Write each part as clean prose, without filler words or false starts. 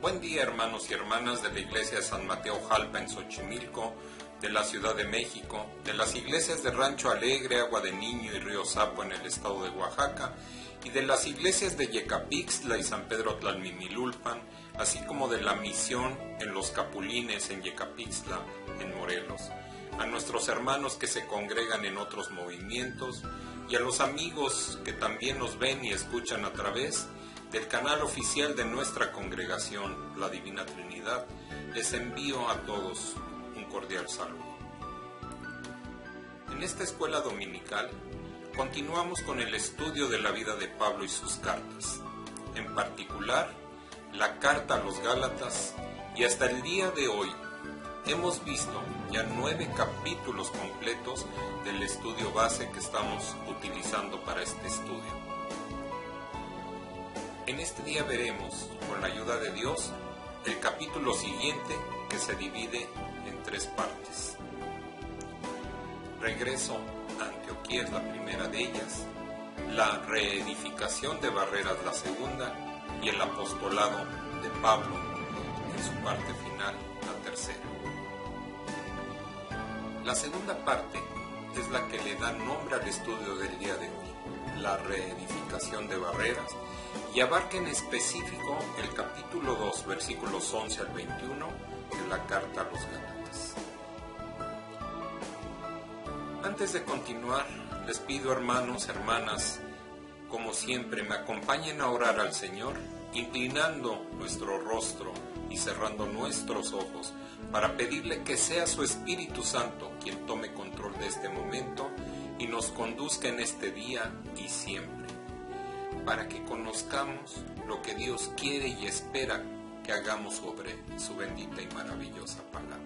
Buen día, hermanos y hermanas de la Iglesia de San Mateo Jalpa en Xochimilco, de la Ciudad de México, de las iglesias de Rancho Alegre, Agua de Niño y Río Sapo en el estado de Oaxaca, y de las iglesias de Yecapixtla y San Pedro Tlalmimilulpan, así como de la misión en Los Capulines en Yecapixtla, en Morelos, a nuestros hermanos que se congregan en otros movimientos y a los amigos que también nos ven y escuchan a través del canal oficial de nuestra congregación, la Divina Trinidad. Les envío a todos un cordial saludo. En esta escuela dominical continuamos con el estudio de la vida de Pablo y sus cartas, en particular la carta a los Gálatas, y hasta el día de hoy hemos visto ya 9 capítulos completos del estudio base que estamos utilizando para este estudio. En este día veremos, con la ayuda de Dios, el capítulo siguiente, que se divide en 3 partes. Regreso a Antioquía es la primera de ellas, la reedificación de Barreras la segunda y el apostolado de Pablo en su parte final, la tercera. La segunda parte es la que le da nombre al estudio del día de hoy, la reedificación de Barreras, y abarca en específico el capítulo 2, versículos 11 al 21 de la carta a los Gálatas. Antes de continuar, les pido, hermanos, hermanas, como siempre, me acompañen a orar al Señor, inclinando nuestro rostro y cerrando nuestros ojos, para pedirle que sea su Espíritu Santo quien tome control de este momento y nos conduzca en este día y siempre, para que conozcamos lo que Dios quiere y espera que hagamos sobre su bendita y maravillosa palabra.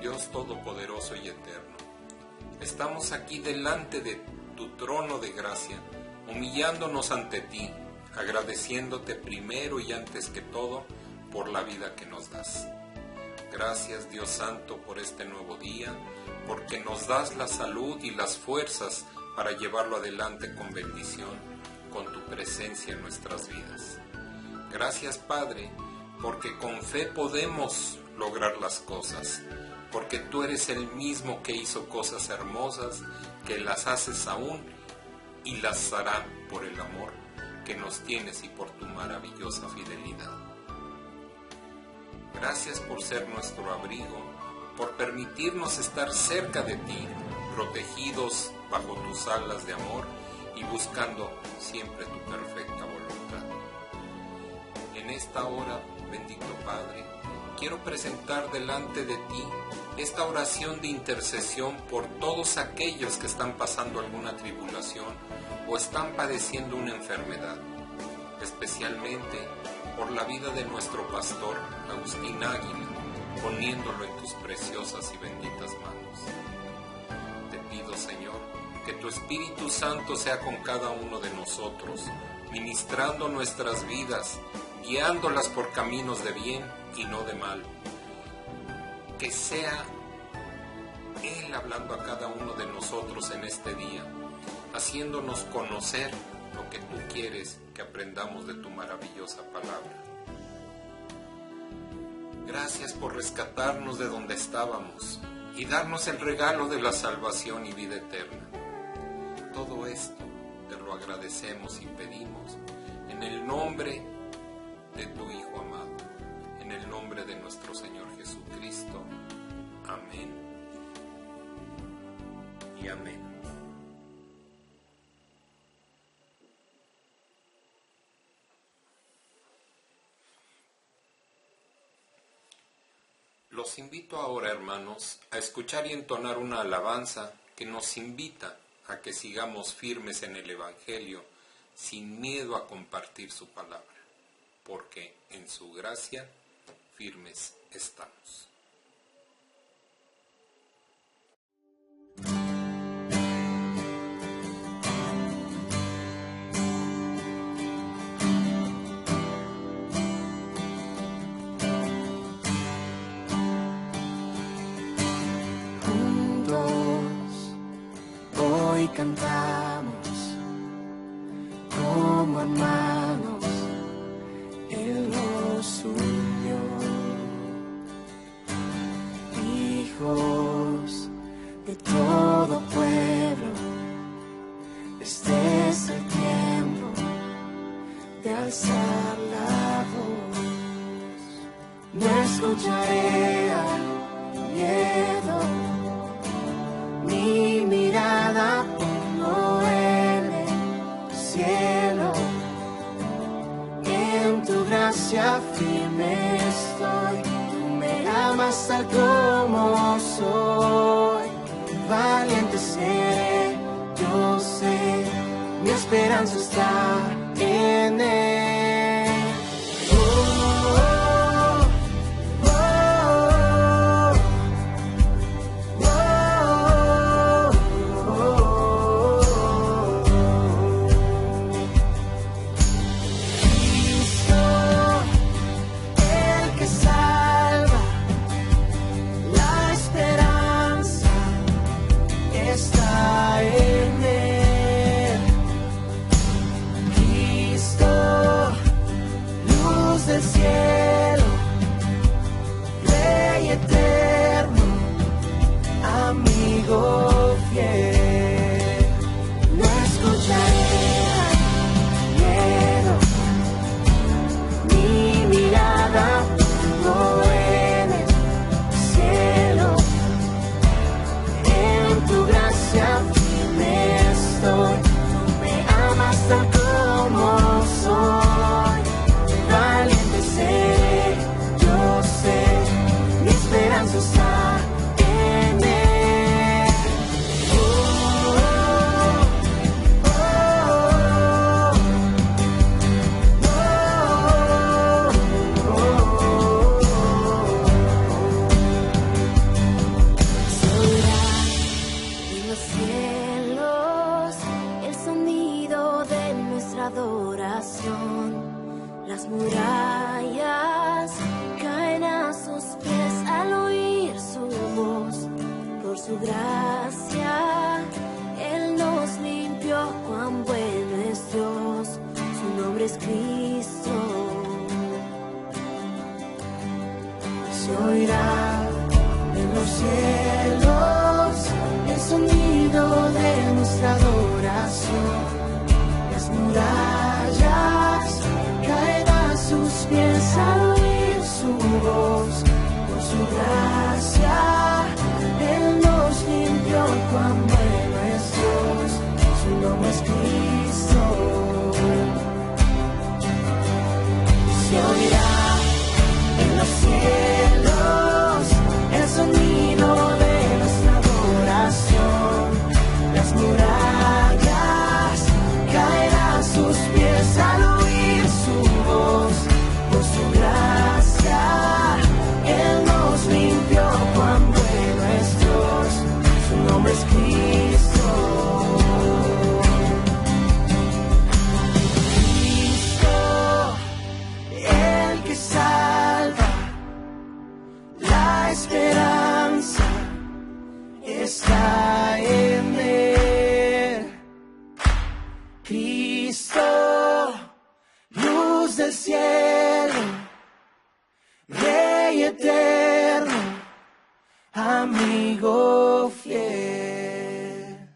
Dios Todopoderoso y Eterno, estamos aquí delante de tu trono de gracia, humillándonos ante ti, agradeciéndote primero y antes que todo por la vida que nos das. Gracias, Dios Santo, por este nuevo día, porque nos das la salud y las fuerzas para llevarlo adelante con bendición, con tu presencia en nuestras vidas. Gracias, Padre, porque con fe podemos lograr las cosas, porque tú eres el mismo que hizo cosas hermosas, que las haces aún y las hará por el amor que nos tienes y por tu maravillosa fidelidad. Gracias por ser nuestro abrigo, por permitirnos estar cerca de ti, protegidos bajo tus alas de amor y buscando siempre tu perfecta voluntad. En esta hora, bendito Padre, quiero presentar delante de ti esta oración de intercesión por todos aquellos que están pasando alguna tribulación o están padeciendo una enfermedad, especialmente por la vida de nuestro pastor Agustín Águila, poniéndolo en tus preciosas y benditas manos. Te pido, Señor, que tu Espíritu Santo sea con cada uno de nosotros, ministrando nuestras vidas, guiándolas por caminos de bien y no de mal. Que sea Él hablando a cada uno de nosotros en este día, haciéndonos conocer lo que tú quieres que aprendamos de tu maravillosa palabra. Gracias por rescatarnos de donde estábamos y darnos el regalo de la salvación y vida eterna. Todo esto te lo agradecemos y pedimos en el nombre de tu Hijo amado, en el nombre de nuestro Señor Jesucristo. Amén y amén. Los invito ahora, hermanos, a escuchar y entonar una alabanza que nos invita a que sigamos firmes en el Evangelio, sin miedo a compartir su palabra, porque en su gracia firmes estamos. cantamos como hermanos, Él nos unió. Hijos de todo pueblo, este es el tiempo de alzar la voz. No escucharé al miedo, mi mirada pongo en el cielo. En tu gracia firme estoy, tú me amas tal como soy. Valiente seré, yo sé, mi esperanza está en Él. Las murallas caen a sus pies al oír su voz. Por su gracia, Él nos limpió, cuán bueno es Dios, su nombre es Cristo. Se oirá en los cielos el sonido de nuestra adoración. Las murallas caen a sus pies al oír su voz. Por su gracia, Él nos limpió, cuán bueno es Dios, su nombre es Cristo. Se oirá en los cielos el sonido de nuestra adoración. Las murallas caen a sus pies al oír su voz. Por su gracia, Él nos limpió, cuán bueno es Dios, su nombre es Cristo. Cristo, el que salva, la esperanza está en Él. Cristo, luz del cielo, Rey eterno, amigo fiel.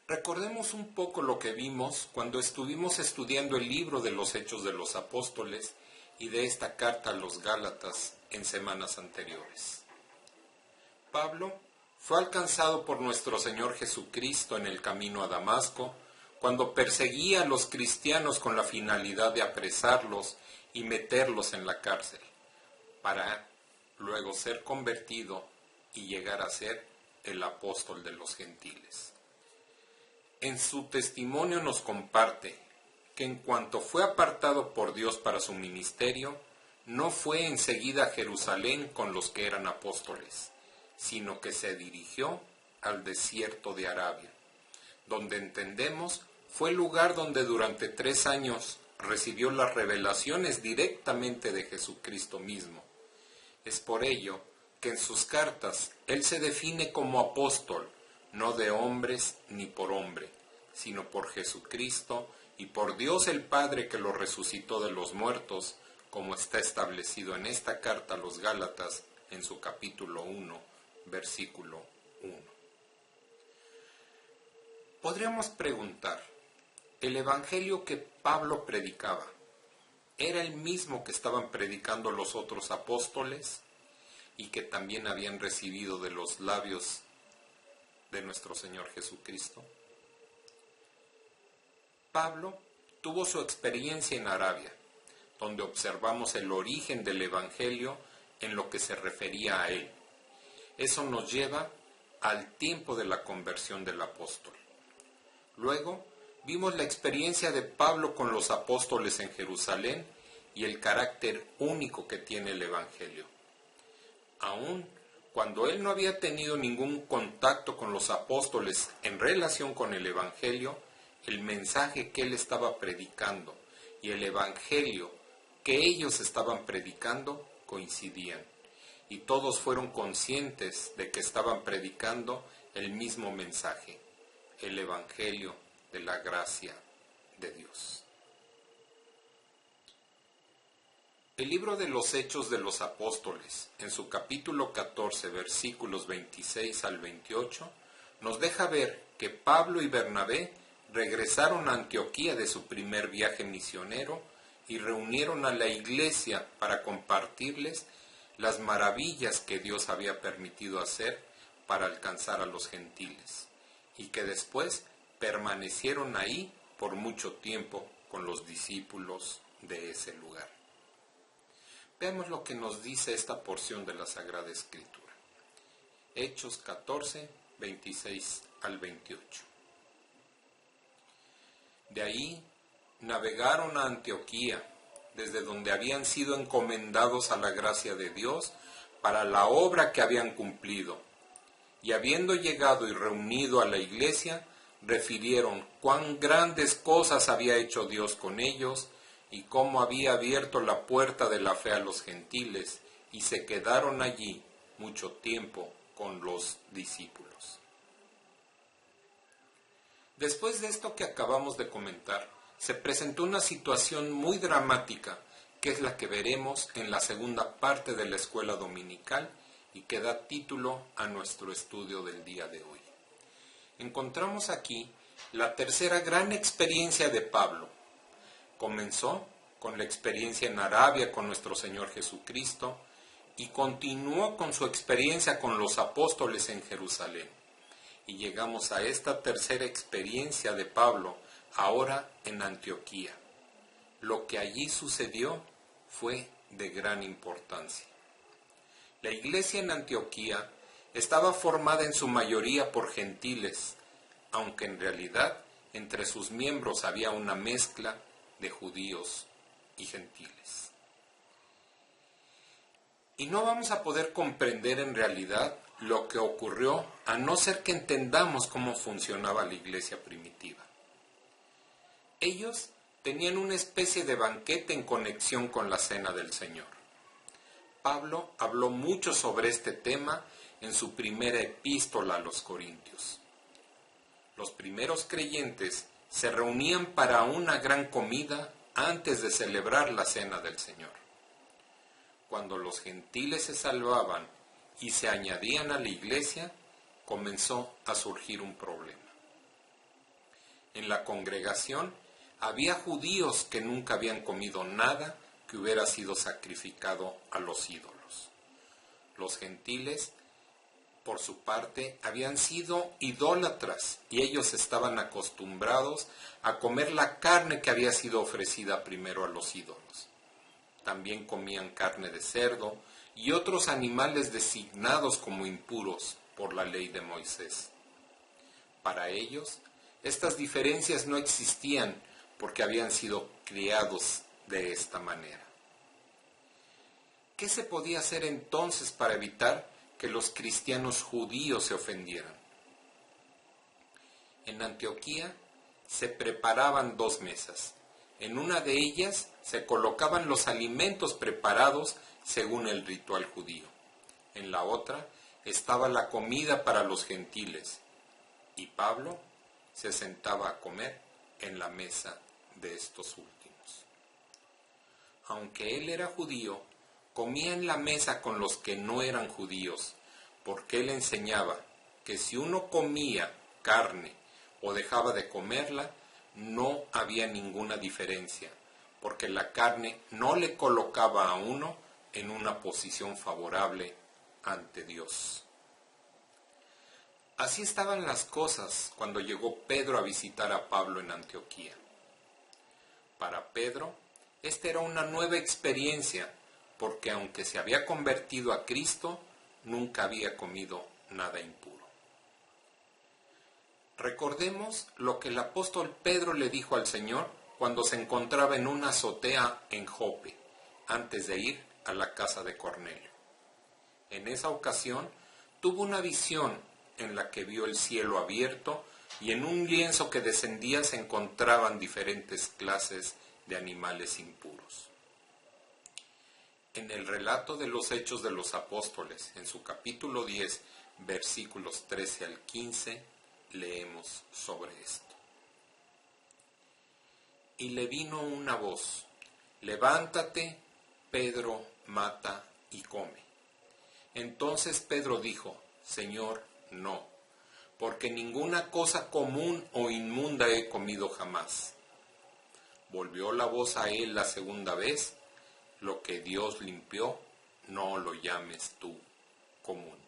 Recordemos un poco lo que vimos cuando estuvimos estudiando el libro de los Hechos de los Apóstoles y de esta carta a los Gálatas en semanas anteriores. Pablo fue alcanzado por nuestro Señor Jesucristo en el camino a Damasco, cuando perseguía a los cristianos con la finalidad de apresarlos y meterlos en la cárcel, para luego ser convertido y llegar a ser el apóstol de los gentiles. En su testimonio nos comparte que en cuanto fue apartado por Dios para su ministerio, no fue enseguida a Jerusalén con los que eran apóstoles, sino que se dirigió al desierto de Arabia, donde entendemos fue el lugar donde durante 3 años recibió las revelaciones directamente de Jesucristo mismo. Es por ello que en sus cartas él se define como apóstol, no de hombres ni por hombre, sino por Jesucristo y por Dios el Padre que lo resucitó de los muertos, como está establecido en esta carta a los Gálatas en su capítulo 1, versículo 1. Podríamos preguntar, ¿el evangelio que Pablo predicaba era el mismo que estaban predicando los otros apóstoles y que también habían recibido de los labios de nuestro Señor Jesucristo? Pablo tuvo su experiencia en Arabia, donde observamos el origen del evangelio en lo que se refería a él. Eso nos lleva al tiempo de la conversión del apóstol. Luego vimos la experiencia de Pablo con los apóstoles en Jerusalén y el carácter único que tiene el evangelio. Aún cuando él no había tenido ningún contacto con los apóstoles en relación con el evangelio, el mensaje que él estaba predicando y el evangelio que ellos estaban predicando coincidían, y todos fueron conscientes de que estaban predicando el mismo mensaje, el evangelio de la gracia de Dios. El libro de los Hechos de los Apóstoles, en su capítulo 14, versículos 26 al 28, nos deja ver que Pablo y Bernabé regresaron a Antioquía de su primer viaje misionero y reunieron a la iglesia para compartirles las maravillas que Dios había permitido hacer para alcanzar a los gentiles, y que después permanecieron ahí por mucho tiempo con los discípulos de ese lugar. Veamos lo que nos dice esta porción de la Sagrada Escritura. Hechos 14, 26 al 28. De ahí navegaron a Antioquía, desde donde habían sido encomendados a la gracia de Dios para la obra que habían cumplido. Y habiendo llegado y reunido a la iglesia, refirieron cuán grandes cosas había hecho Dios con ellos, y cómo había abierto la puerta de la fe a los gentiles, y se quedaron allí mucho tiempo con los discípulos. Después de esto que acabamos de comentar, se presentó una situación muy dramática, que es la que veremos en la segunda parte de la escuela dominical y que da título a nuestro estudio del día de hoy. Encontramos aquí la tercera gran experiencia de Pablo. Comenzó con la experiencia en Arabia con nuestro Señor Jesucristo y continuó con su experiencia con los apóstoles en Jerusalén. Y llegamos a esta tercera experiencia de Pablo, ahora en Antioquía. Lo que allí sucedió fue de gran importancia. La iglesia en Antioquía estaba formada en su mayoría por gentiles, aunque en realidad entre sus miembros había una mezcla de judíos y gentiles. Y no vamos a poder comprender en realidad lo que ocurrió a no ser que entendamos cómo funcionaba la iglesia primitiva. Ellos tenían una especie de banquete en conexión con la cena del Señor. Pablo habló mucho sobre este tema en su primera epístola a los Corintios. Los primeros creyentes se reunían para una gran comida antes de celebrar la cena del Señor. Cuando los gentiles se salvaban y se añadían a la iglesia, comenzó a surgir un problema. En la congregación había judíos que nunca habían comido nada que hubiera sido sacrificado a los ídolos. Los gentiles, por su parte, habían sido idólatras y ellos estaban acostumbrados a comer la carne que había sido ofrecida primero a los ídolos. También comían carne de cerdo y otros animales designados como impuros por la ley de Moisés. Para ellos, estas diferencias no existían porque habían sido criados de esta manera. ¿Qué se podía hacer entonces para evitar que los cristianos judíos se ofendieran? En Antioquía se preparaban 2 mesas. En una de ellas se colocaban los alimentos preparados según el ritual judío, En la otra estaba la comida para los gentiles, y Pablo se sentaba a comer en la mesa de estos últimos. Aunque él era judío, comía en la mesa con los que no eran judíos, porque él enseñaba que si uno comía carne o dejaba de comerla, no había ninguna diferencia, porque la carne no le colocaba a uno en una posición favorable ante Dios. Así estaban las cosas cuando llegó Pedro a visitar a Pablo en Antioquía. Para Pedro, esta era una nueva experiencia, porque aunque se había convertido a Cristo, nunca había comido nada impuro. Recordemos lo que el apóstol Pedro le dijo al Señor cuando se encontraba en una azotea en Jope, antes de ir a la casa de Cornelio. En esa ocasión tuvo una visión en la que vio el cielo abierto y en un lienzo que descendía se encontraban diferentes clases de animales impuros. En el relato de los Hechos de los Apóstoles, en su capítulo 10, versículos 13 al 15, leemos sobre esto. Y le vino una voz: levántate, Pedro, mata y come. Entonces Pedro dijo: Señor, no, porque ninguna cosa común o inmunda he comido jamás. Volvió la voz a él la segunda vez: lo que Dios limpió, no lo llames tú común.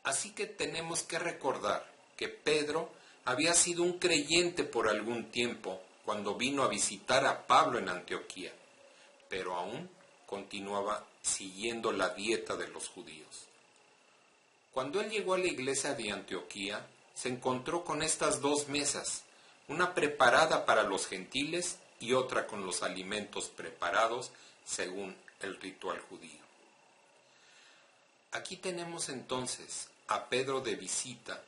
Así que tenemos que recordar que Pedro había sido un creyente por algún tiempo cuando vino a visitar a Pablo en Antioquía, pero aún continuaba siguiendo la dieta de los judíos. Cuando él llegó a la iglesia de Antioquía, se encontró con estas dos mesas, una preparada para los gentiles y otra con los alimentos preparados según el ritual judío. Aquí tenemos entonces a Pedro de visita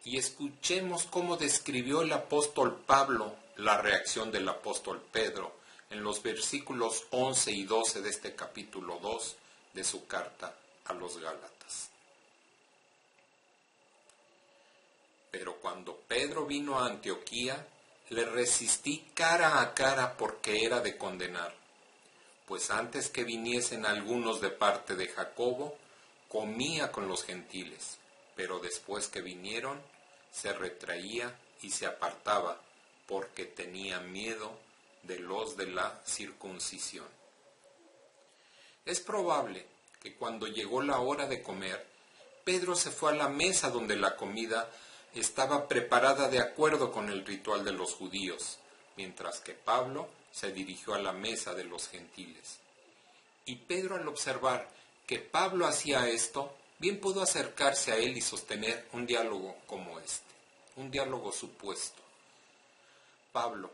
y escuchemos cómo describió el apóstol Pablo la reacción del apóstol Pedro en los versículos 11 y 12 de este capítulo 2 de su carta a los Gálatas. Pero cuando Pedro vino a Antioquía, le resistí cara a cara porque era de condenar, pues antes que viniesen algunos de parte de Jacobo, comía con los gentiles, pero después que vinieron, se retraía y se apartaba, porque tenía miedo de los de la circuncisión. Es probable que cuando llegó la hora de comer, Pedro se fue a la mesa donde la comida estaba preparada de acuerdo con el ritual de los judíos, mientras que Pablo se dirigió a la mesa de los gentiles. Y Pedro, al observar que Pablo hacía esto, bien pudo acercarse a él y sostener un diálogo como este, un diálogo supuesto. Pablo,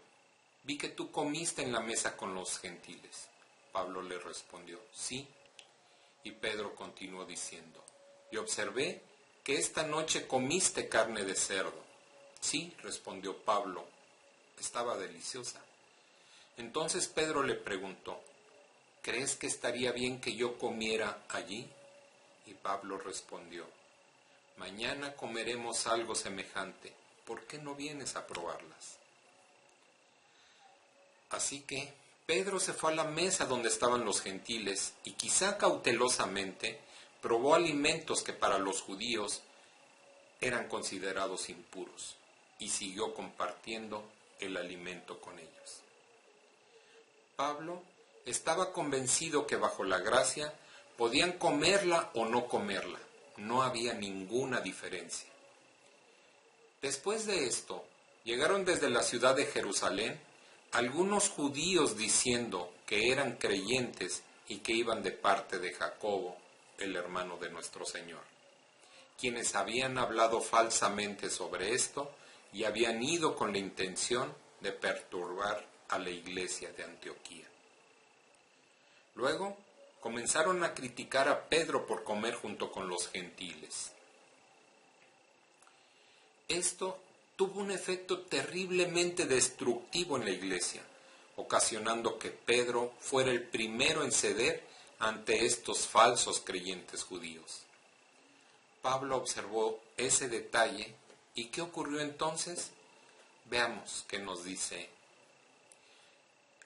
vi que tú comiste en la mesa con los gentiles. Pablo le respondió, sí. Y Pedro continuó diciendo, y observé que esta noche comiste carne de cerdo. Sí, respondió Pablo, estaba deliciosa. Entonces Pedro le preguntó, ¿crees que estaría bien que yo comiera allí? Y Pablo respondió, mañana comeremos algo semejante, ¿por qué no vienes a probarlas? Así que Pedro se fue a la mesa donde estaban los gentiles y quizá cautelosamente probó alimentos que para los judíos eran considerados impuros y siguió compartiendo el alimento con ellos. Pablo estaba convencido que bajo la gracia podían comerla o no comerla, no había ninguna diferencia. Después de esto, llegaron desde la ciudad de Jerusalén algunos judíos diciendo que eran creyentes y que iban de parte de Jacobo, el hermano de nuestro Señor, quienes habían hablado falsamente sobre esto y habían ido con la intención de perturbar a la iglesia de Antioquía. Luego comenzaron a criticar a Pedro por comer junto con los gentiles. Esto tuvo un efecto terriblemente destructivo en la iglesia, ocasionando que Pedro fuera el primero en ceder ante estos falsos creyentes judíos. Pablo observó ese detalle y ¿qué ocurrió entonces? Veamos qué nos dice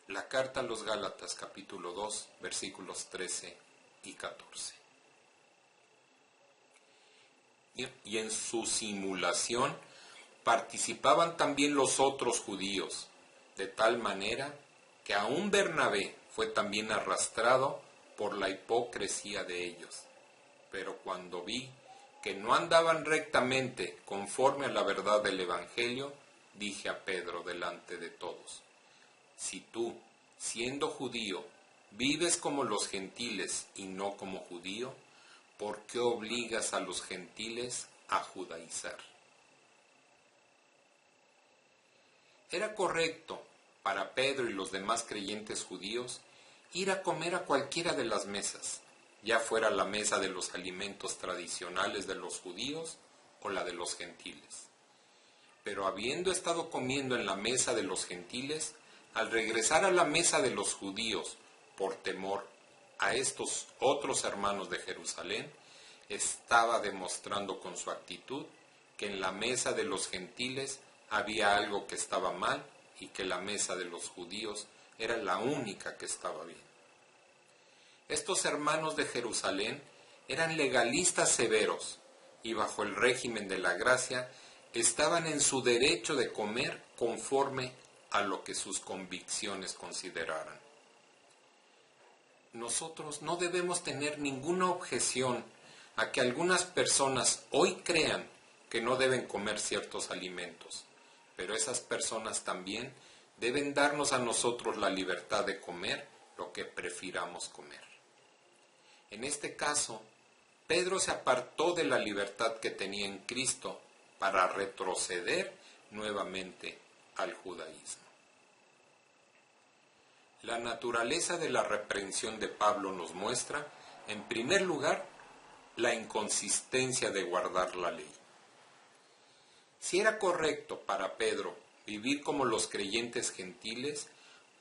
la carta a los Gálatas capítulo 2 versículos 13 y 14. Y en su simulación participaban también los otros judíos, de tal manera que aún Bernabé fue también arrastrado por la hipocresía de ellos. Pero cuando vi que no andaban rectamente conforme a la verdad del Evangelio, dije a Pedro delante de todos: si tú, siendo judío, vives como los gentiles y no como judío, ¿por qué obligas a los gentiles a judaizar? Era correcto para Pedro y los demás creyentes judíos ir a comer a cualquiera de las mesas, ya fuera la mesa de los alimentos tradicionales de los judíos o la de los gentiles. Pero habiendo estado comiendo en la mesa de los gentiles, al regresar a la mesa de los judíos, por temor a estos otros hermanos de Jerusalén, estaba demostrando con su actitud que en la mesa de los gentiles había algo que estaba mal y que la mesa de los judíos era la única que estaba bien. Estos hermanos de Jerusalén eran legalistas severos y bajo el régimen de la gracia estaban en su derecho de comer conforme a lo que sus convicciones consideraran. Nosotros no debemos tener ninguna objeción a que algunas personas hoy crean que no deben comer ciertos alimentos, pero esas personas también deben darnos a nosotros la libertad de comer lo que prefiramos comer. En este caso, Pedro se apartó de la libertad que tenía en Cristo para retroceder nuevamente al judaísmo. La naturaleza de la reprensión de Pablo nos muestra, en primer lugar, la inconsistencia de guardar la ley. Si era correcto para Pedro vivir como los creyentes gentiles,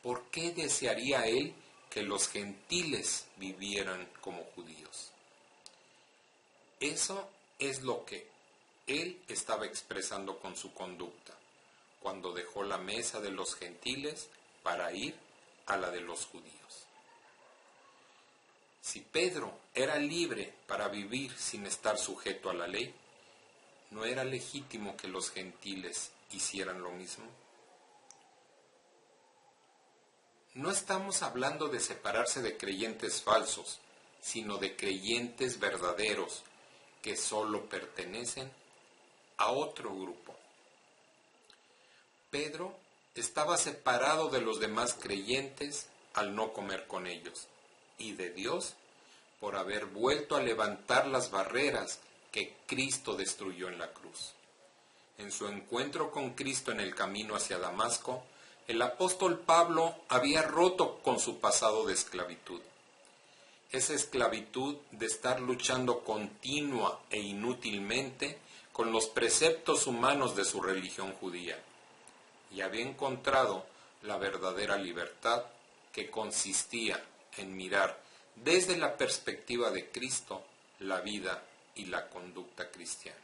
¿por qué desearía él que los gentiles vivieran como judíos? Eso es lo que él estaba expresando con su conducta, cuando dejó la mesa de los gentiles para ir a la de los judíos. Si Pedro era libre para vivir sin estar sujeto a la ley, ¿no era legítimo que los gentiles hicieran lo mismo? No estamos hablando de separarse de creyentes falsos, sino de creyentes verdaderos que solo pertenecen a otro grupo. Pedro estaba separado de los demás creyentes al no comer con ellos, y de Dios por haber vuelto a levantar las barreras que Cristo destruyó en la cruz. En su encuentro con Cristo en el camino hacia Damasco, el apóstol Pablo había roto con su pasado de esclavitud. Esa esclavitud de estar luchando continua e inútilmente con los preceptos humanos de su religión judía, y había encontrado la verdadera libertad que consistía en mirar desde la perspectiva de Cristo la vida y la conducta cristiana.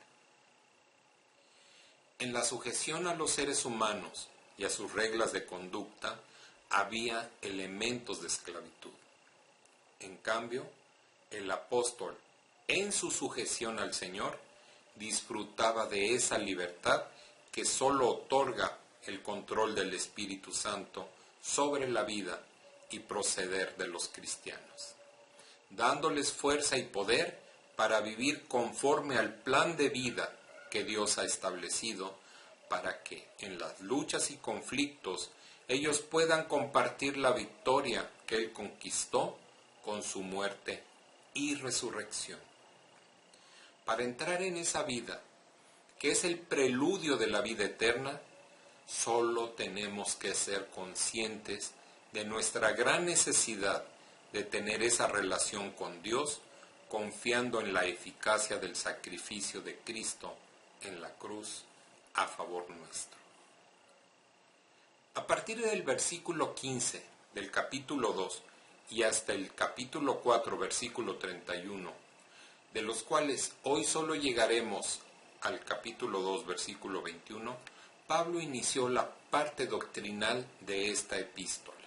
En la sujeción a los seres humanos y a sus reglas de conducta había elementos de esclavitud. En cambio, el apóstol, en su sujeción al Señor, disfrutaba de esa libertad que solo otorga el control del Espíritu Santo sobre la vida y proceder de los cristianos, dándoles fuerza y poder para vivir conforme al plan de vida que Dios ha establecido, para que en las luchas y conflictos ellos puedan compartir la victoria que Él conquistó con su muerte y resurrección. Para entrar en esa vida, que es el preludio de la vida eterna, solo tenemos que ser conscientes de nuestra gran necesidad de tener esa relación con Dios, confiando en la eficacia del sacrificio de Cristo en la cruz a favor nuestro. A partir del versículo 15 del capítulo 2, y hasta el capítulo 4, versículo 31, de los cuales hoy solo llegaremos al capítulo 2, versículo 21, Pablo inició la parte doctrinal de esta epístola.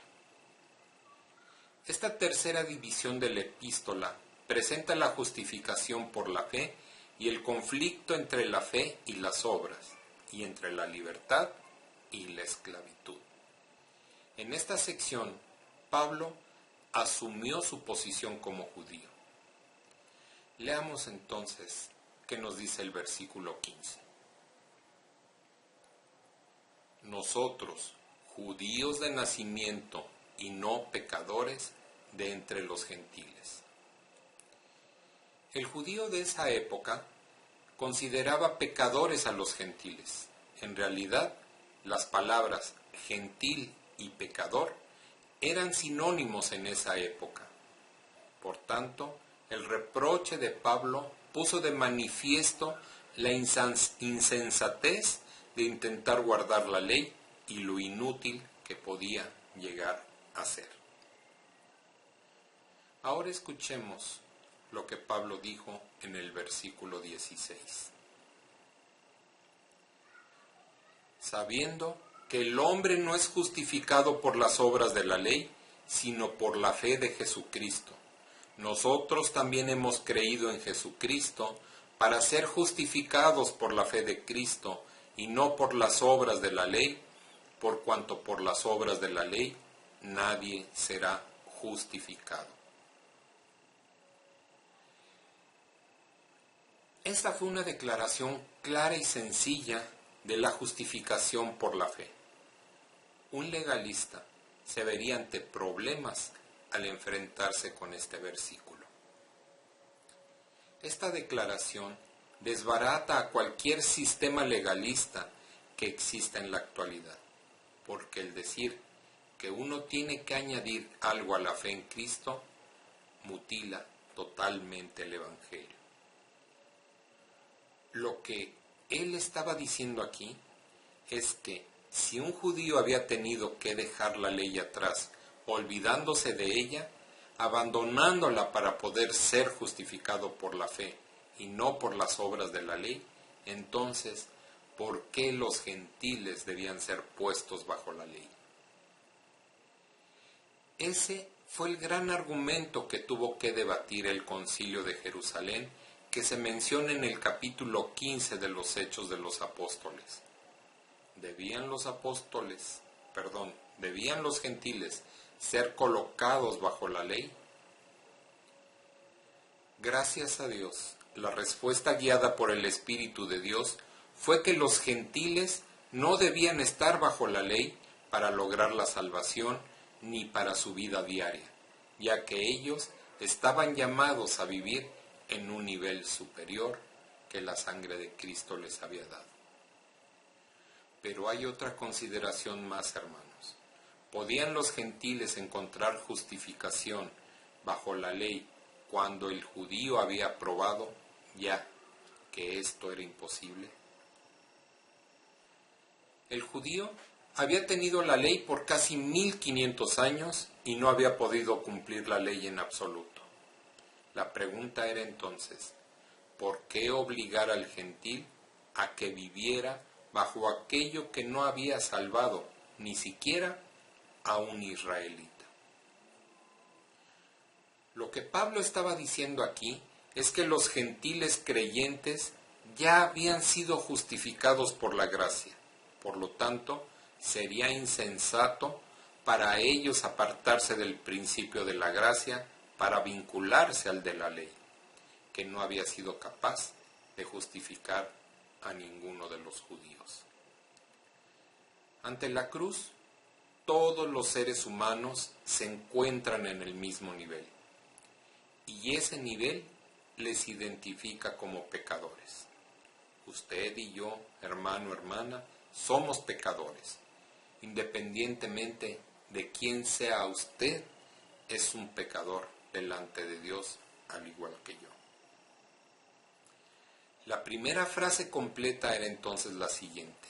Esta tercera división de la epístola presenta la justificación por la fe y el conflicto entre la fe y las obras, y entre la libertad y la esclavitud. En esta sección, Pablo asumió su posición como judío. Leamos entonces qué nos dice el versículo 15. Nosotros, judíos de nacimiento y no pecadores de entre los gentiles. El judío de esa época consideraba pecadores a los gentiles. En realidad, las palabras gentil y pecador eran sinónimos en esa época. Por tanto, el reproche de Pablo puso de manifiesto la insensatez de intentar guardar la ley y lo inútil que podía llegar a ser. Ahora escuchemos lo que Pablo dijo en el versículo 16. Sabiendo que el hombre no es justificado por las obras de la ley, sino por la fe de Jesucristo. Nosotros también hemos creído en Jesucristo para ser justificados por la fe de Cristo y no por las obras de la ley, por cuanto por las obras de la ley nadie será justificado. Esta fue una declaración clara y sencilla de la justificación por la fe. Un legalista se vería ante problemas al enfrentarse con este versículo. Esta declaración desbarata a cualquier sistema legalista que exista en la actualidad, porque el decir que uno tiene que añadir algo a la fe en Cristo mutila totalmente el Evangelio. Lo que él estaba diciendo aquí es que si un judío había tenido que dejar la ley atrás, olvidándose de ella, abandonándola para poder ser justificado por la fe y no por las obras de la ley, entonces, ¿por qué los gentiles debían ser puestos bajo la ley? Ese fue el gran argumento que tuvo que debatir el Concilio de Jerusalén, que se menciona en el capítulo 15 de los Hechos de los Apóstoles. ¿Debían los gentiles ser colocados bajo la ley? Gracias a Dios, la respuesta guiada por el Espíritu de Dios fue que los gentiles no debían estar bajo la ley para lograr la salvación ni para su vida diaria, ya que ellos estaban llamados a vivir en un nivel superior que la sangre de Cristo les había dado. Pero hay otra consideración más, hermanos. ¿Podían los gentiles encontrar justificación bajo la ley cuando el judío había probado ya que esto era imposible? El judío había tenido la ley por casi 1500 años y no había podido cumplir la ley en absoluto. La pregunta era entonces, ¿por qué obligar al gentil a que viviera bajo aquello que no había salvado ni siquiera a un israelita? Lo que Pablo estaba diciendo aquí es que los gentiles creyentes ya habían sido justificados por la gracia. Por lo tanto, sería insensato para ellos apartarse del principio de la gracia para vincularse al de la ley, que no había sido capaz de justificar a ninguno de los judíos. Ante la cruz, todos los seres humanos se encuentran en el mismo nivel, y ese nivel les identifica como pecadores. Usted y yo, hermano, hermana, somos pecadores. Independientemente de quién sea usted, es un pecador delante de Dios, al igual que yo. La primera frase completa era entonces la siguiente: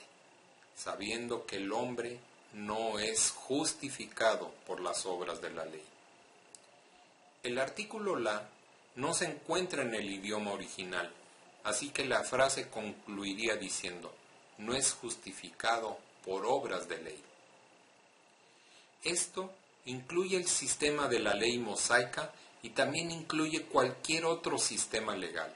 sabiendo que el hombre no es justificado por las obras de la ley. El artículo la no se encuentra en el idioma original, así que la frase concluiría diciendo, no es justificado por obras de ley. Esto incluye el sistema de la ley mosaica y también incluye cualquier otro sistema legal.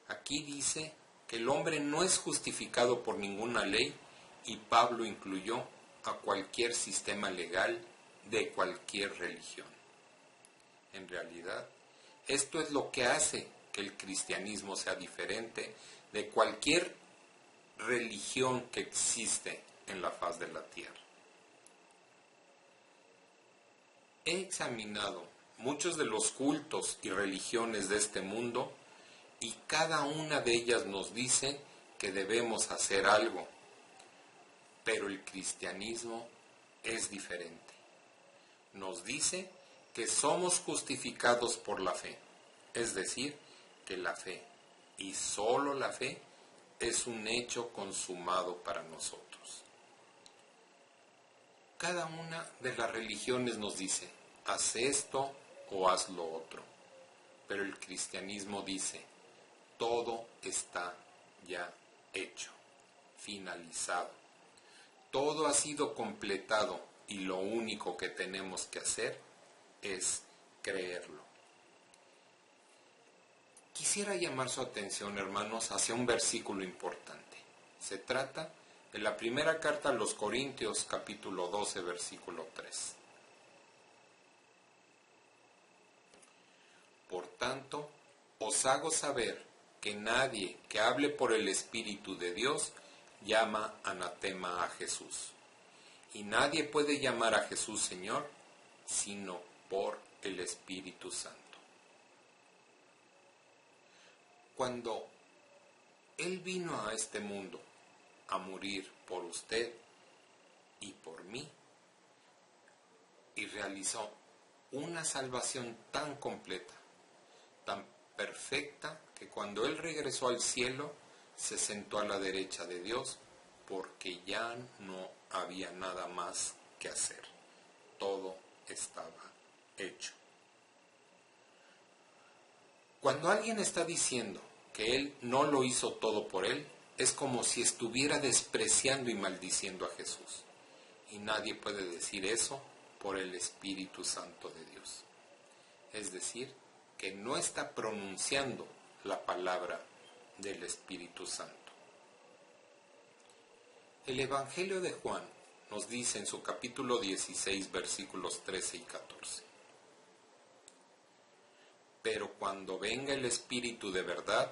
Aquí dice que el hombre no es justificado por ninguna ley y Pablo incluyó a cualquier sistema legal de cualquier religión. En realidad, esto es lo que hace que el cristianismo sea diferente de cualquier religión que existe en la faz de la tierra. He examinado muchos de los cultos y religiones de este mundo y cada una de ellas nos dice que debemos hacer algo, pero el cristianismo es diferente. Nos dice que somos justificados por la fe, es decir, que la fe, y solo la fe, es un hecho consumado para nosotros. Cada una de las religiones nos dice, haz esto o haz lo otro, pero el cristianismo dice, todo está ya hecho, finalizado. Todo ha sido completado y lo único que tenemos que hacer es creerlo. Quisiera llamar su atención, hermanos, hacia un versículo importante. Se trata de la primera carta a los Corintios, capítulo 12, versículo 3. Por tanto, os hago saber que nadie que hable por el Espíritu de Dios llama anatema a Jesús. Y nadie puede llamar a Jesús Señor, sino por el Espíritu Santo. Cuando Él vino a este mundo a morir por usted y por mí, y realizó una salvación tan completa, tan perfecta, que cuando Él regresó al cielo, se sentó a la derecha de Dios, porque ya no había nada más que hacer. Todo estaba hecho. Cuando alguien está diciendo que Él no lo hizo todo por Él, es como si estuviera despreciando y maldiciendo a Jesús. Y nadie puede decir eso por el Espíritu Santo de Dios. Es decir, que no está pronunciando la palabra del Espíritu Santo. El Evangelio de Juan nos dice en su capítulo 16, versículos 13 y 14. Pero cuando venga el Espíritu de verdad,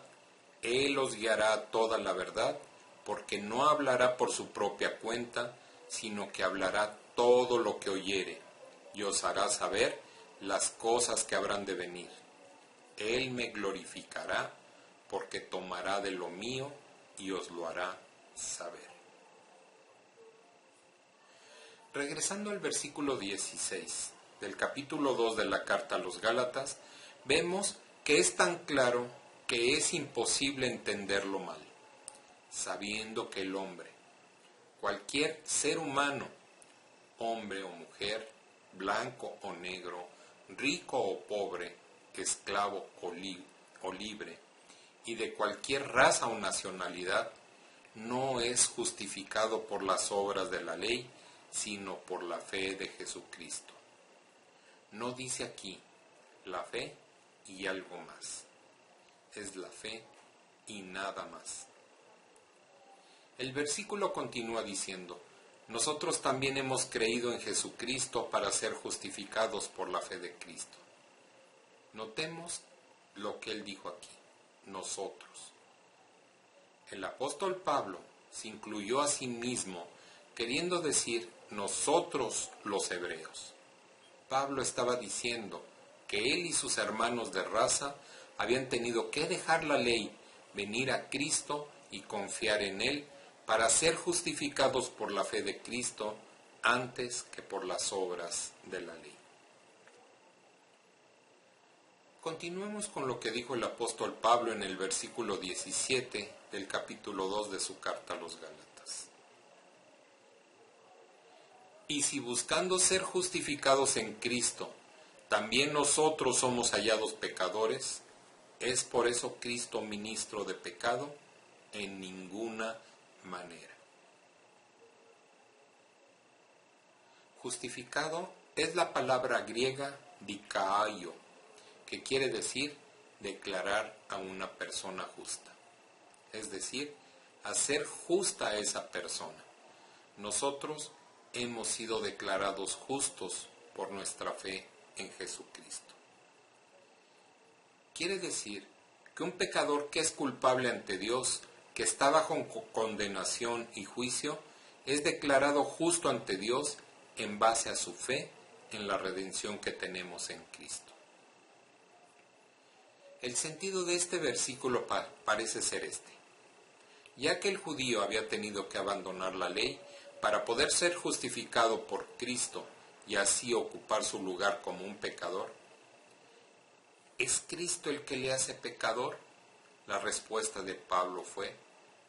Él os guiará a toda la verdad, porque no hablará por su propia cuenta, sino que hablará todo lo que oyere, y os hará saber las cosas que habrán de venir. Él me glorificará, porque tomará de lo mío y os lo hará saber. Regresando al versículo 16 del capítulo 2 de la carta a los Gálatas, vemos que es tan claro que es imposible entenderlo mal, sabiendo que el hombre, cualquier ser humano, hombre o mujer, blanco o negro, rico o pobre, esclavo o libre, y de cualquier raza o nacionalidad, no es justificado por las obras de la ley, sino por la fe de Jesucristo. No dice aquí la fe y algo más. Es la fe y nada más. El versículo continúa diciendo, nosotros también hemos creído en Jesucristo para ser justificados por la fe de Cristo. Notemos lo que él dijo aquí, nosotros. El apóstol Pablo se incluyó a sí mismo, queriendo decir nosotros los hebreos. Pablo estaba diciendo que él y sus hermanos de raza habían tenido que dejar la ley, venir a Cristo y confiar en Él para ser justificados por la fe de Cristo antes que por las obras de la ley. Continuemos con lo que dijo el apóstol Pablo en el versículo 17 del capítulo 2 de su carta a los Gálatas. Y si buscando ser justificados en Cristo, también nosotros somos hallados pecadores. ¿Es por eso Cristo ministro de pecado? En ninguna manera. Justificado es la palabra griega dikaio, que quiere decir declarar a una persona justa, es decir, hacer justa a esa persona. Nosotros hemos sido declarados justos por nuestra fe en Jesucristo. Quiere decir que un pecador que es culpable ante Dios, que está bajo condenación y juicio, es declarado justo ante Dios en base a su fe en la redención que tenemos en Cristo. El sentido de este versículo parece ser este. Ya que el judío había tenido que abandonar la ley para poder ser justificado por Cristo y así ocupar su lugar como un pecador, ¿es Cristo el que le hace pecador? La respuesta de Pablo fue,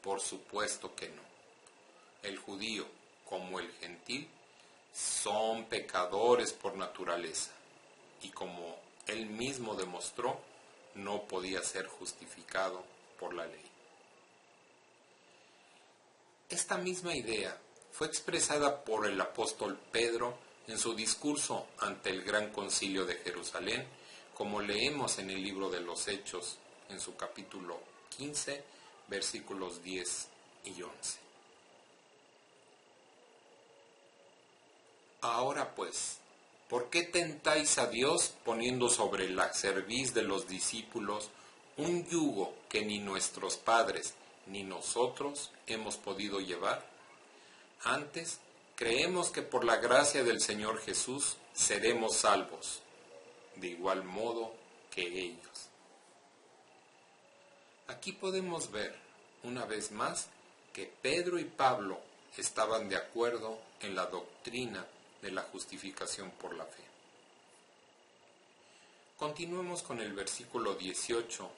por supuesto que no. El judío, como el gentil, son pecadores por naturaleza, y como él mismo demostró, no podía ser justificado por la ley. Esta misma idea fue expresada por el apóstol Pedro en su discurso ante el Gran Concilio de Jerusalén, como leemos en el libro de los Hechos, en su capítulo 15, versículos 10 y 11. Ahora pues, ¿por qué tentáis a Dios poniendo sobre la cerviz de los discípulos un yugo que ni nuestros padres ni nosotros hemos podido llevar? Antes, creemos que por la gracia del Señor Jesús seremos salvos, de igual modo que ellos. Aquí podemos ver, una vez más, que Pedro y Pablo estaban de acuerdo en la doctrina de la justificación por la fe. Continuemos con el versículo 18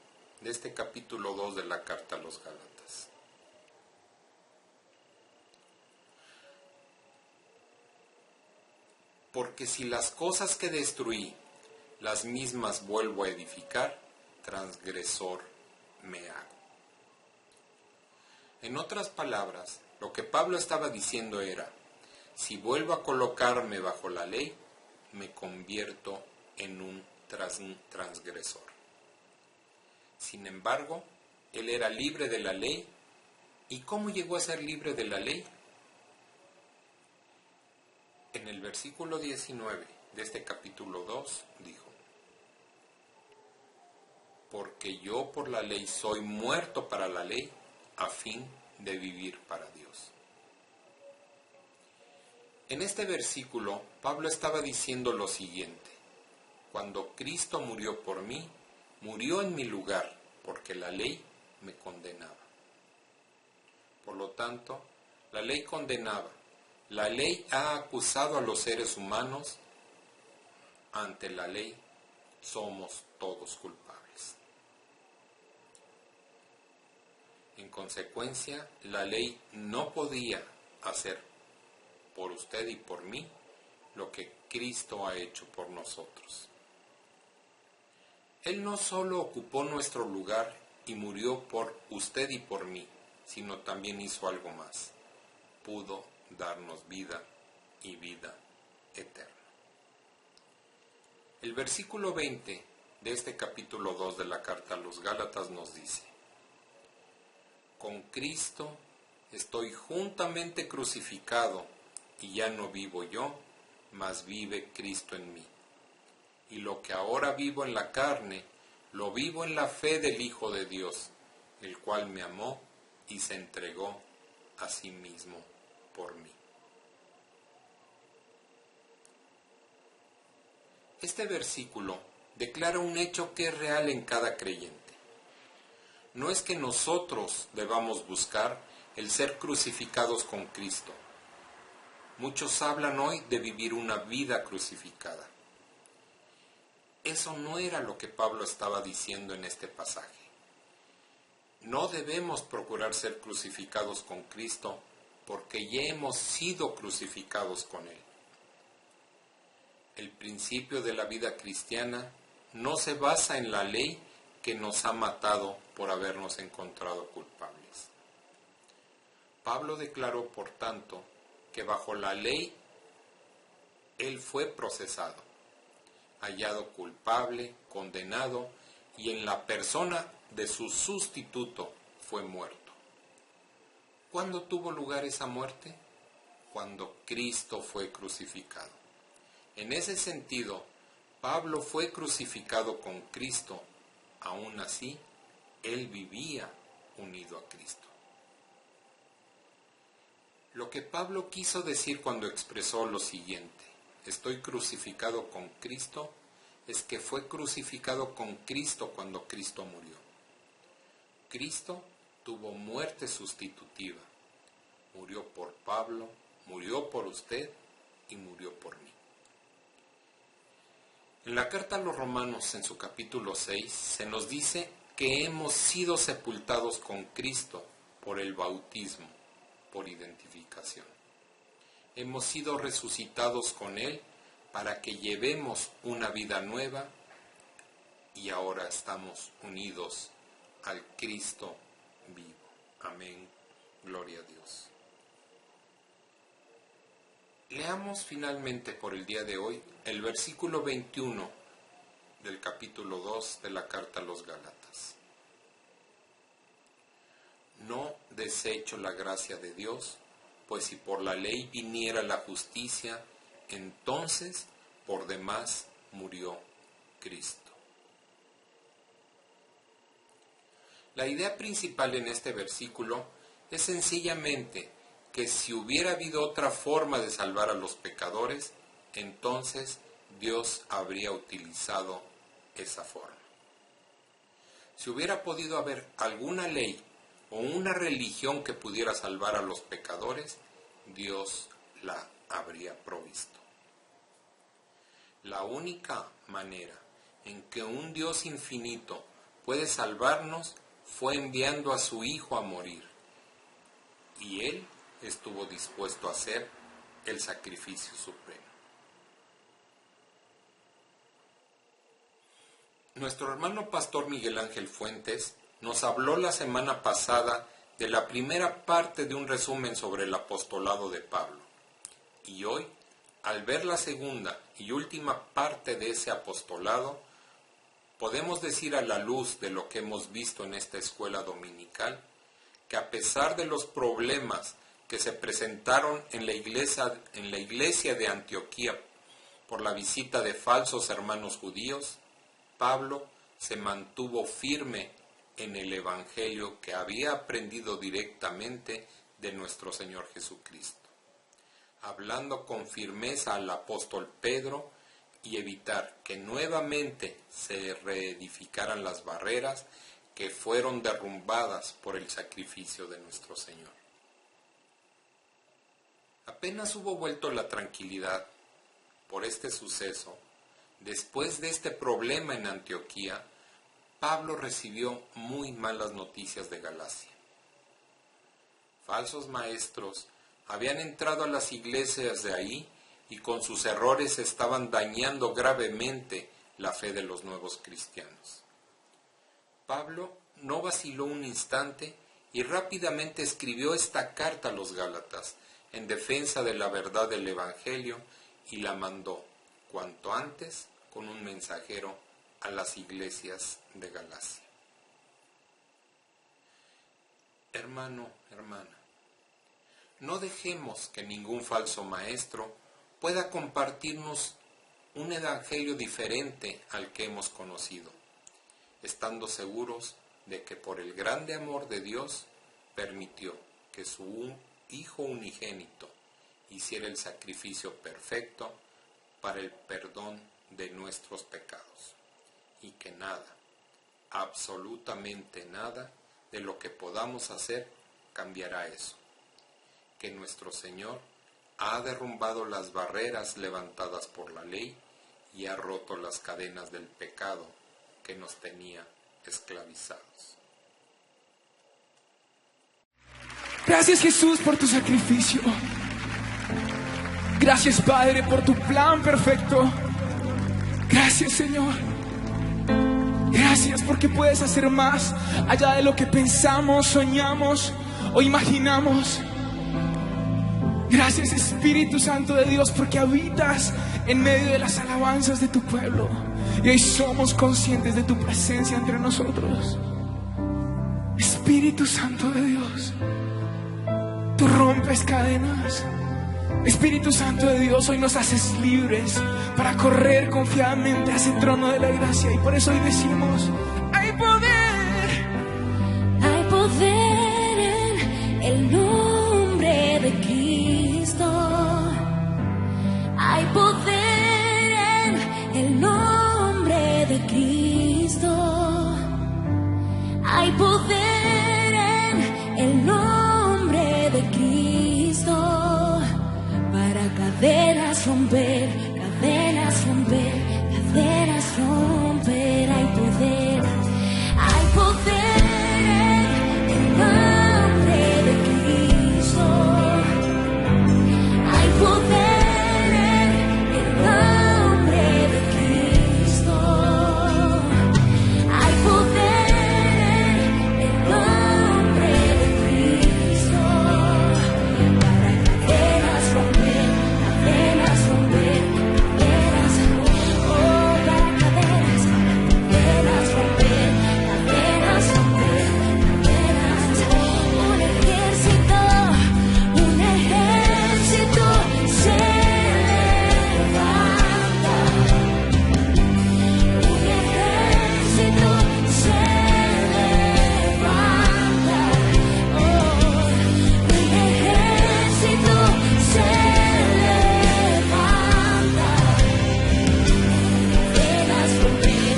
de este capítulo 2 de la carta a los Gálatas. Porque si las cosas que destruí, las mismas vuelvo a edificar, transgresor me hago. En otras palabras, lo que Pablo estaba diciendo era, si vuelvo a colocarme bajo la ley, me convierto en un transgresor. Sin embargo, él era libre de la ley. ¿Y cómo llegó a ser libre de la ley? En el versículo 19 de este capítulo 2 dijo, porque yo por la ley soy muerto para la ley, a fin de vivir para Dios. En este versículo, Pablo estaba diciendo lo siguiente, cuando Cristo murió por mí, murió en mi lugar, porque la ley me condenaba. Por lo tanto, la ley condenaba. La ley ha acusado a los seres humanos. Ante la ley somos todos culpables. En consecuencia, la ley no podía hacer por usted y por mí lo que Cristo ha hecho por nosotros. Él no solo ocupó nuestro lugar y murió por usted y por mí, sino también hizo algo más. Pudo darnos vida y vida eterna. El versículo 20 de este capítulo 2 de la carta a los Gálatas nos dice, con Cristo estoy juntamente crucificado, y ya no vivo yo, mas vive Cristo en mí. Y lo que ahora vivo en la carne, lo vivo en la fe del Hijo de Dios, el cual me amó y se entregó a sí mismo por mí. Este versículo declara un hecho que es real en cada creyente. No es que nosotros debamos buscar el ser crucificados con Cristo. Muchos hablan hoy de vivir una vida crucificada. Eso no era lo que Pablo estaba diciendo en este pasaje. No debemos procurar ser crucificados con Cristo porque ya hemos sido crucificados con Él. El principio de la vida cristiana no se basa en la ley que nos ha matado por habernos encontrado culpables. Pablo declaró, por tanto, que bajo la ley él fue procesado, hallado culpable, condenado, y en la persona de su sustituto fue muerto. ¿Cuándo tuvo lugar esa muerte? Cuando Cristo fue crucificado. En ese sentido, Pablo fue crucificado con Cristo. Aún así, él vivía unido a Cristo. Lo que Pablo quiso decir cuando expresó lo siguiente: estoy crucificado con Cristo, es que fue crucificado con Cristo cuando Cristo murió. Cristo tuvo muerte sustitutiva. Murió por Pablo, murió por usted y murió por mí. En la carta a los Romanos, en su capítulo 6, se nos dice que hemos sido sepultados con Cristo por el bautismo, por identificación. Hemos sido resucitados con Él para que llevemos una vida nueva y ahora estamos unidos al Cristo vivo. Amén. Gloria a Dios. Leamos finalmente por el día de hoy el versículo 21 del capítulo 2 de la carta a los Gálatas. No desecho la gracia de Dios, pues si por la ley viniera la justicia, entonces por demás murió Cristo. La idea principal en este versículo es sencillamente que si hubiera habido otra forma de salvar a los pecadores, entonces Dios habría utilizado esa forma. Si hubiera podido haber alguna ley o una religión que pudiera salvar a los pecadores, Dios la habría provisto. La única manera en que un Dios infinito puede salvarnos fue enviando a su Hijo a morir, y Él estuvo dispuesto a hacer el sacrificio supremo. Nuestro hermano pastor Miguel Ángel Fuentes nos habló la semana pasada de la primera parte de un resumen sobre el apostolado de Pablo. Y hoy, al ver la segunda y última parte de ese apostolado, podemos decir a la luz de lo que hemos visto en esta escuela dominical, que a pesar de los problemas que se presentaron en la iglesia de Antioquía por la visita de falsos hermanos judíos, Pablo se mantuvo firme en el Evangelio que había aprendido directamente de nuestro Señor Jesucristo, hablando con firmeza al apóstol Pedro y evitar que nuevamente se reedificaran las barreras que fueron derrumbadas por el sacrificio de nuestro Señor. Apenas hubo vuelto la tranquilidad por este suceso, después de este problema en Antioquía, Pablo recibió muy malas noticias de Galacia. Falsos maestros habían entrado a las iglesias de ahí y con sus errores estaban dañando gravemente la fe de los nuevos cristianos. Pablo no vaciló un instante y rápidamente escribió esta carta a los Gálatas en defensa de la verdad del Evangelio y la mandó cuanto antes con un mensajero a las iglesias de Galacia. Hermano, hermana, no dejemos que ningún falso maestro pueda compartirnos un evangelio diferente al que hemos conocido, estando seguros de que por el grande amor de Dios permitió que su Hijo unigénito hiciera el sacrificio perfecto para el perdón de nuestros pecados, y que nada, absolutamente nada, de lo que podamos hacer cambiará eso, que nuestro Señor ha derrumbado las barreras levantadas por la ley y ha roto las cadenas del pecado que nos tenía esclavizados. Gracias, Jesús, por tu sacrificio. Gracias, Padre, por tu plan perfecto. Gracias, Señor. Gracias porque puedes hacer más allá de lo que pensamos, soñamos o imaginamos. Gracias, Espíritu Santo de Dios, porque habitas en medio de las alabanzas de tu pueblo. Y hoy somos conscientes de tu presencia entre nosotros. Espíritu Santo de Dios, tú rompes cadenas. Espíritu Santo de Dios, hoy nos haces libres para correr confiadamente a ese trono de la gracia. Y por eso hoy decimos: hay poder. Hay poder en el nombre de Cristo. Hay poder en el nombre de Cristo. Hay poder en el nombre de Cristo. Para cadenas romper, cadenas romper, cadenas romper. Hay poder, hay poder en el nombre de Cristo. Hay poder en el nombre de Cristo. Hay poder en el nombre de Cristo. Para cadenas romper, cadenas romper, cadenas romper. Oh, para cadenas, cadenas romper, cadenas romper, cadenas. Un ejército se levanta. Un ejército se levanta. Oh, un ejército se levanta. Cadenas romper,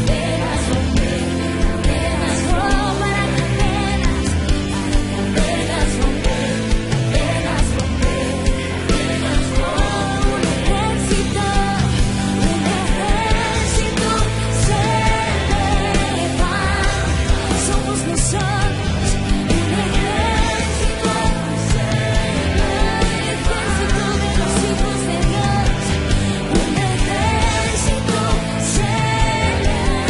cadenas romper, cadenas romper. Para cadenas romper, cadenas romper, cadenas romper. Un ejército se levanta. Somos nosotros, un ejército se levanta. Ejército de los hijos de Dios. Un ejército se levanta.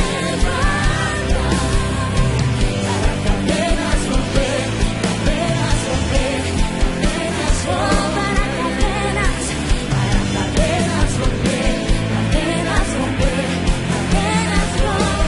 Para cadenas romper, cadenas romper, cadenas romper. Para cadenas romper, cadenas romper, cadenas romper.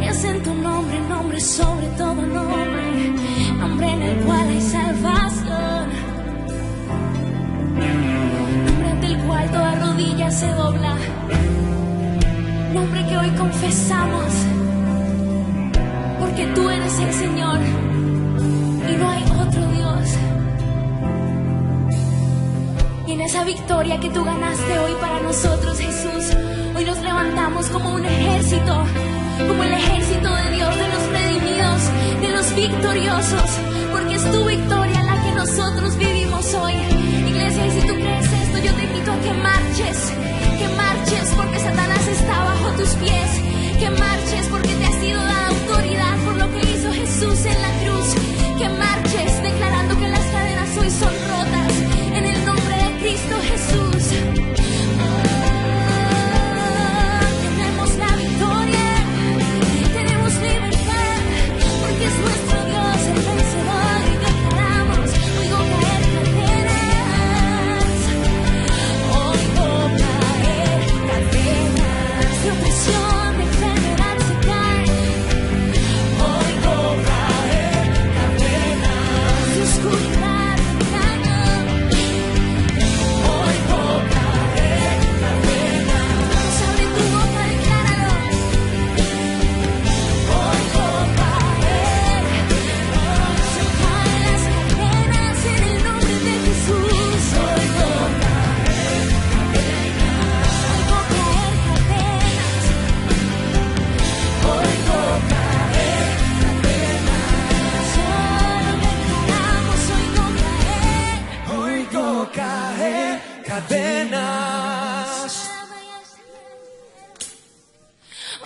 Es en tu nombre, nombre sobre todo nombre, nombre en el cual hay salvación, nombre ante el cual toda rodilla se dobla, nombre que hoy confesamos, porque tú eres el Señor y no hay otro Dios. Y en esa victoria que tú ganaste hoy para nosotros, Jesús, hoy nos levantamos como un ejército, como el ejército de Dios, de los redimidos, de los victoriosos, porque es tu victoria la que nosotros vivimos hoy. Iglesia, y si tú crees esto, yo te invito a que marches porque Satanás está bajo tus pies, que marches porque te ha sido dada autoridad por lo que hizo Jesús en la cruz, que marches declarando que las cadenas hoy son rotas en el nombre de Cristo Jesús. Tenemos la victoria, tenemos libertad, porque es nuestro Dios el vencedor, y declaramos: oigo caer cadenas, oigo caer cadenas de opresión, de enfermedad se caen.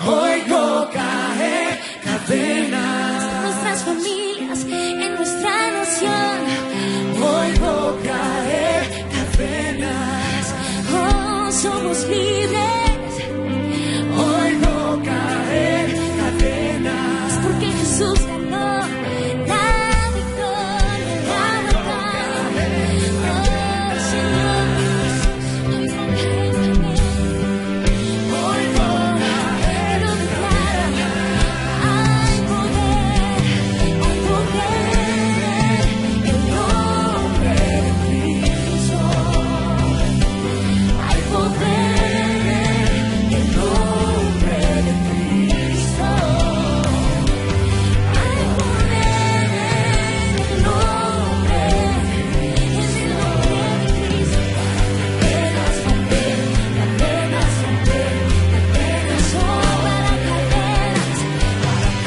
oigo caer cadenas. En nuestras familias, en nuestra nación, Oigo caer cadenas. oh, somos libres, Oigo caer cadenas. porque Jesús ganó la victoria, la batalla. Oh, Señor, Oigo caer lo declara. Hay poder, el nombre de Cristo. Hay poder, el nombre de Cristo. Hay poder, el nombre de Cristo. Cadenas romper, cadenas romper, cadenas oh, para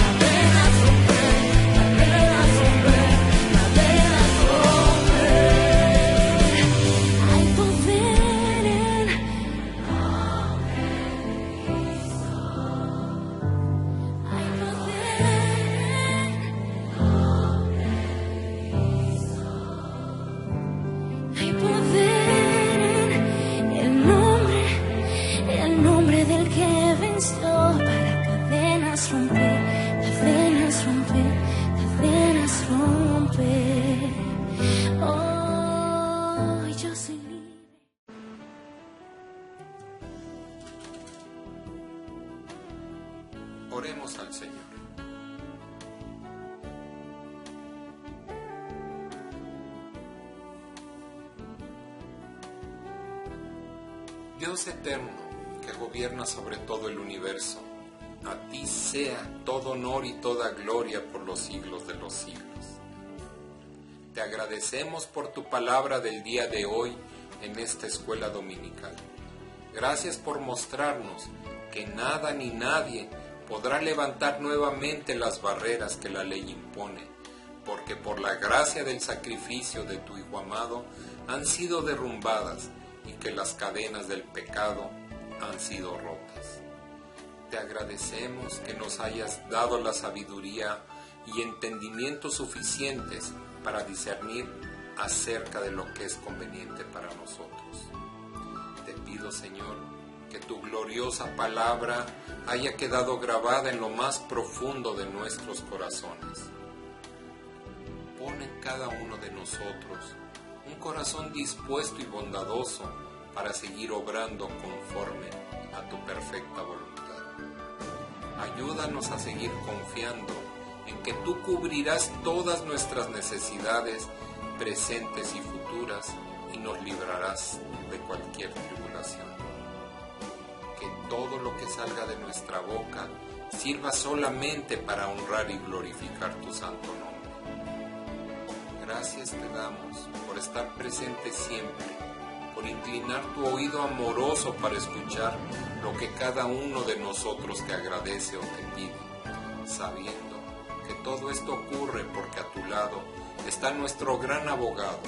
cadenas romper, cadenas romper, cadenas romper. Hay poder en hay poder en el nombre del que venció para cadenas romper, cadenas romper, cadenas romper. Oh, yo soy libre. Oremos al Señor. Dios eterno, que gobierna sobre todo el universo, a ti sea todo honor y toda gloria por los siglos de los siglos. Te agradecemos por tu palabra del día de hoy en esta escuela dominical. Gracias por mostrarnos que nada ni nadie podrá levantar nuevamente las barreras que la ley impone, porque por la gracia del sacrificio de tu Hijo amado han sido derrumbadas y que las cadenas del pecado han sido rotas. Te agradecemos que nos hayas dado la sabiduría y entendimiento suficientes para discernir acerca de lo que es conveniente para nosotros. Te pido, Señor, que tu gloriosa palabra haya quedado grabada en lo más profundo de nuestros corazones. Pon en cada uno de nosotros un corazón dispuesto y bondadoso para seguir obrando conforme a tu perfecta voluntad. Ayúdanos a seguir confiando en que tú cubrirás todas nuestras necesidades presentes y futuras y nos librarás de cualquier tribulación. Que todo lo que salga de nuestra boca sirva solamente para honrar y glorificar tu santo nombre. Gracias te damos por estar presente siempre, por inclinar tu oído amoroso para escuchar lo que cada uno de nosotros te agradece o te pide, sabiendo que todo esto ocurre porque a tu lado está nuestro gran abogado,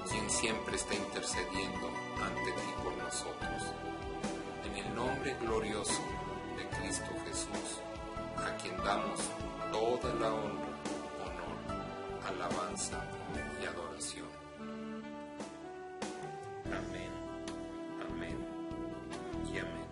quien siempre está intercediendo ante ti por nosotros. En el nombre glorioso de Cristo Jesús, a quien damos toda la honra, honor, alabanza y adoración. Amén, amén y amén.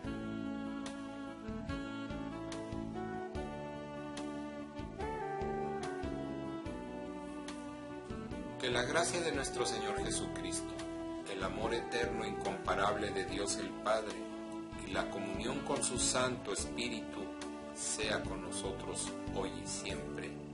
Que la gracia de nuestro Señor Jesucristo, el amor eterno e incomparable de Dios el Padre y la comunión con su Santo Espíritu sea con nosotros hoy y siempre.